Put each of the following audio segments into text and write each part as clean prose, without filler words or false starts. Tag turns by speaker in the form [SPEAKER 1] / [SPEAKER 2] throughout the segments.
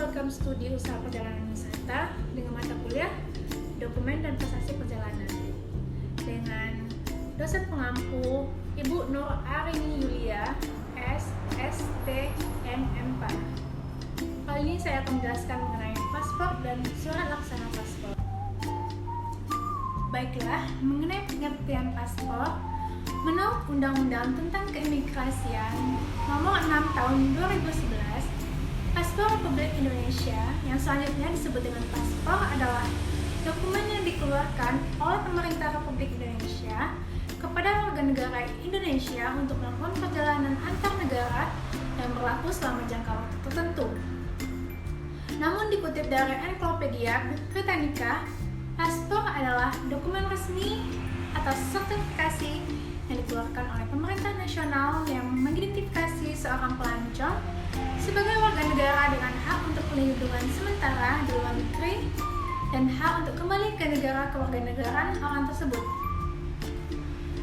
[SPEAKER 1] program studi usaha perjalanan wisata dengan mata kuliah Dokumen dan Prestasi Perjalanan dengan dosen pengampu Ibu Nur Arini Yulia, SSTNM. Kali ini saya akan menjelaskan mengenai paspor dan surat laksana paspor. Baiklah, mengenai pengertian paspor, menurut Undang-Undang tentang Keimigrasian Nomor 6 Tahun 2011, paspor Republik Indonesia yang selanjutnya disebut dengan paspor adalah dokumen yang dikeluarkan oleh pemerintah Republik Indonesia kepada warga negara Indonesia untuk melakukan perjalanan antar negara yang berlaku selama jangka waktu tertentu. Namun dikutip dari Encyclopedia Britannica, paspor adalah dokumen resmi atau sertifikasi yang dikeluarkan oleh pemerintah nasional yang mengidentifikasi seorang pelancong sebagai warga negara dengan hak untuk perlindungan sementara di luar negeri dan hak untuk kembali ke negara kewarganegaraan orang tersebut.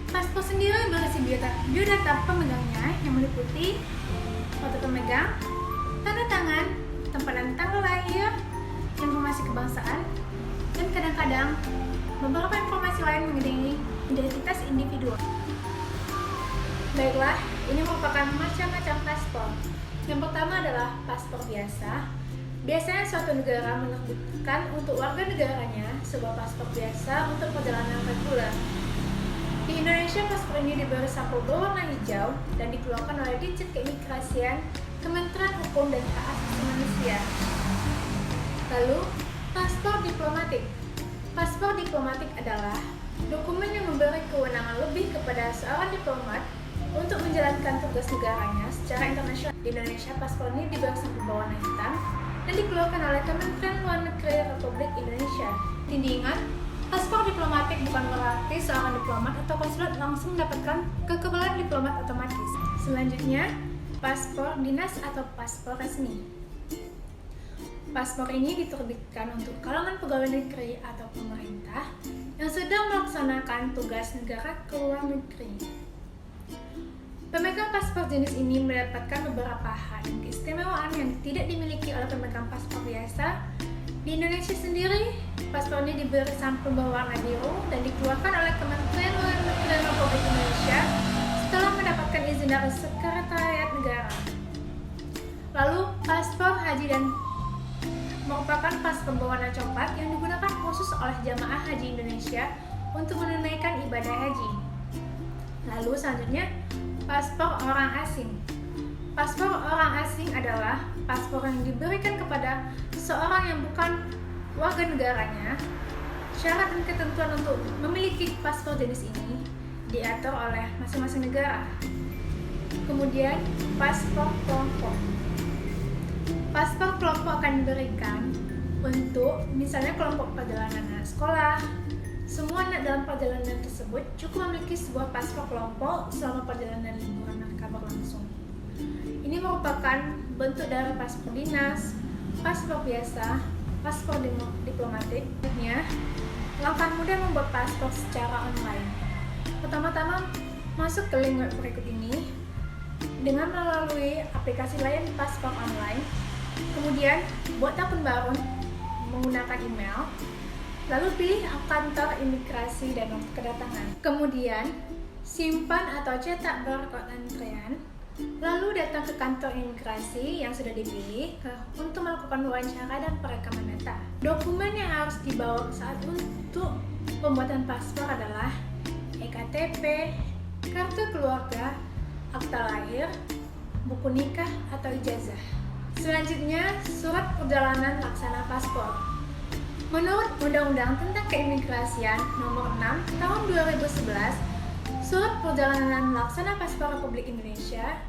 [SPEAKER 1] Paspor sendiri berisi biodata pemegangnya yang meliputi foto pemegang, tanda tangan, tempat dan tanggal lahir, informasi kebangsaan, dan kadang-kadang beberapa informasi lain mengenai identitas individu. Baiklah, ini merupakan macam-macam paspor. Yang pertama adalah paspor biasa. Biasanya suatu negara menerbitkan untuk warga negaranya sebuah paspor biasa untuk perjalanan reguler. Di Indonesia, paspor ini diberi sampul berwarna hijau dan dikeluarkan oleh Ditjen Keimigrasian, Kementerian Hukum dan Hak Asasi Manusia. Lalu, paspor diplomatik. Paspor diplomatik adalah dokumen yang memberi kewenangan lebih kepada seorang diplomat untuk menjalankan tugas negaranya secara internasional. Di Indonesia, paspor ini diberi sampul berwarna hitam dan dikeluarkan oleh Kementerian Luar Negeri Republik Indonesia. Diingat, paspor diplomatik bukan berarti seorang diplomat atau konsulat langsung mendapatkan kekebalan diplomat otomatis. Selanjutnya, paspor dinas atau paspor resmi. Paspor ini diterbitkan untuk kalangan pegawai negeri atau pemerintah yang sedang melaksanakan tugas negara ke luar negeri. Pemegang paspor jenis ini mendapatkan beberapa hak dan keistimewaan yang tidak dimiliki oleh pemegang paspor biasa. Di Indonesia sendiri, paspor ini diberi sampul berwarna biru dan dikeluarkan oleh Kementerian Luar Negeri Republik Indonesia setelah mendapatkan izin dari Sekretariat Negara. Lalu, paspor haji dan merupakan paspor berwarna coklat yang digunakan khusus oleh jamaah haji Indonesia untuk menunaikan ibadah haji. Lalu selanjutnya, paspor orang asing. Paspor orang asing adalah paspor yang diberikan kepada seorang yang bukan warga negaranya. Syarat dan ketentuan untuk memiliki paspor jenis ini diatur oleh masing-masing negara. Kemudian, paspor kelompok. Paspor kelompok akan diberikan untuk misalnya kelompok perjalanan sekolah. Semua anak dalam perjalanan tersebut cukup memiliki sebuah paspor kelompok selama perjalanan liburan mereka berlangsung. Ini merupakan bentuk dari paspor dinas, paspor biasa, paspor diplomatik. Langkah mudah membuat paspor secara online. Pertama-tama, masuk ke link web berikut ini dengan melalui aplikasi layanan paspor online. Kemudian, buat akun baru menggunakan email. Lalu pilih kantor imigrasi dan waktu kedatangan. Kemudian, simpan atau cetak barcode antrian. Lalu datang ke kantor imigrasi yang sudah dipilih untuk melakukan wawancara dan perekaman data. Dokumen yang harus dibawa saat untuk pembuatan paspor adalah EKTP, kartu keluarga, akta lahir, buku nikah atau ijazah. Selanjutnya, surat perjalanan laksana paspor. Menurut Undang-Undang tentang Keimigrasian Nomor 6 Tahun 2011, Surat Perjalanan Laksana Paspor Republik Indonesia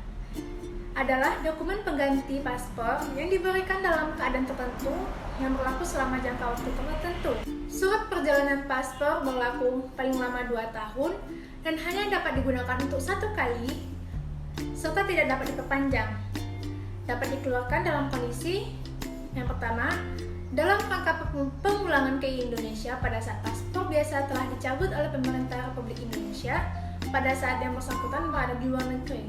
[SPEAKER 1] adalah dokumen pengganti paspor yang diberikan dalam keadaan tertentu yang berlaku selama jangka waktu tertentu. Surat perjalanan paspor berlaku paling lama 2 tahun dan hanya dapat digunakan untuk 1 kali serta tidak dapat diperpanjang. Dapat dikeluarkan dalam kondisi yang pertama, dalam rangka pemulangan ke Indonesia pada saat paspor biasa telah dicabut oleh pemerintah Republik Indonesia pada saat yang bersangkutan berada di luar negeri.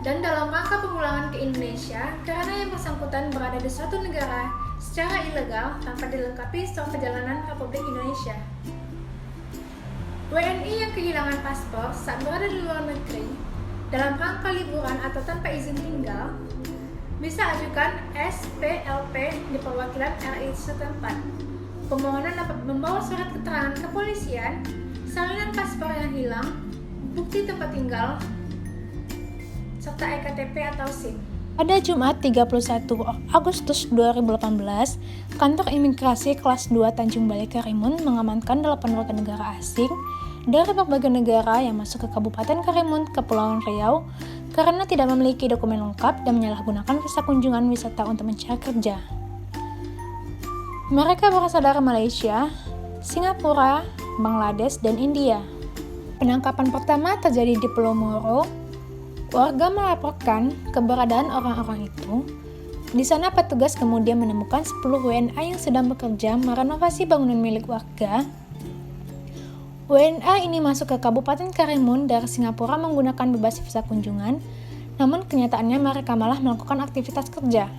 [SPEAKER 1] dan dalam rangka pemulangan ke Indonesia karena yang bersangkutan berada di suatu negara secara ilegal tanpa dilengkapi surat perjalanan Republik Indonesia. WNI yang kehilangan paspor saat berada di luar negeri dalam rangka liburan atau tanpa izin tinggal bisa ajukan SPLP di perwakilan RI setempat. Pemohonan dapat membawa surat keterangan kepolisian, salinan paspor yang hilang, bukti tempat tinggal, serta EKTP atau SIM.
[SPEAKER 2] Pada Jumat 31 Agustus 2018, Kantor Imigrasi Kelas 2 Tanjung Balai Karimun mengamankan 8 warga negara asing dari berbagai negara yang masuk ke Kabupaten Karimun, Kepulauan Riau karena tidak memiliki dokumen lengkap dan menyalahgunakan visa kunjungan wisata untuk mencari kerja. Mereka berasal dari Malaysia, Singapura, Bangladesh, dan India. Penangkapan pertama terjadi di Pulau Moro. Warga melaporkan keberadaan orang-orang itu. Di sana petugas kemudian menemukan 10 WNA yang sedang bekerja merenovasi bangunan milik warga. WNA ini masuk ke Kabupaten Karimun dari Singapura menggunakan bebas visa kunjungan, namun kenyataannya mereka malah melakukan aktivitas kerja.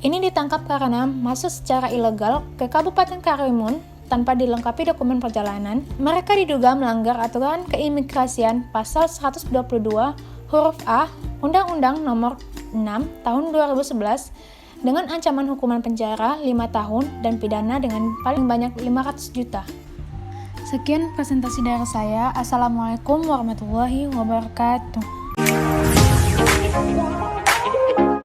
[SPEAKER 2] Ini ditangkap karena masuk secara ilegal ke Kabupaten Karimun tanpa dilengkapi dokumen perjalanan. Mereka diduga melanggar aturan keimigrasian pasal 122 huruf A Undang-Undang Nomor 6 Tahun 2011 dengan ancaman hukuman penjara 5 tahun dan pidana dengan paling banyak 500 juta. Sekian presentasi dari saya. Assalamualaikum warahmatullahi wabarakatuh.